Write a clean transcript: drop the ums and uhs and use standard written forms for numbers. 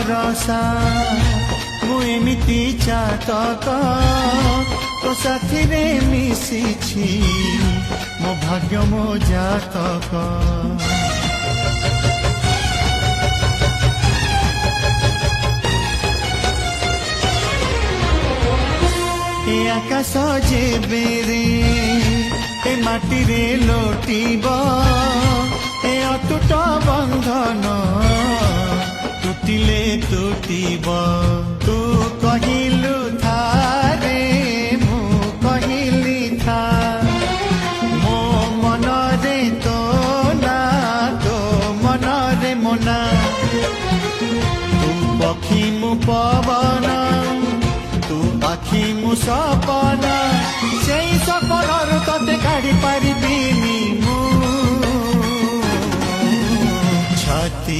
ଭରସା ମୁଁ ଏମିତି ଚାତକ ତୋ ସାଥିରେ ମିଶିଛି ମୋ ଭାଗ୍ୟ ମୋ ଜାତକ ए आकाश जेबेरे ए माटीरे लोटिब ए अटूट बंधन टूटिले टूटिब तू कहिलु थारे मु कहिली था मो मन रे तो ना तो मन रे मोना तू पक्षी मु पवन तू आखि मु सपना से सपनार तते काढ़ी पारिबिनी मु छाती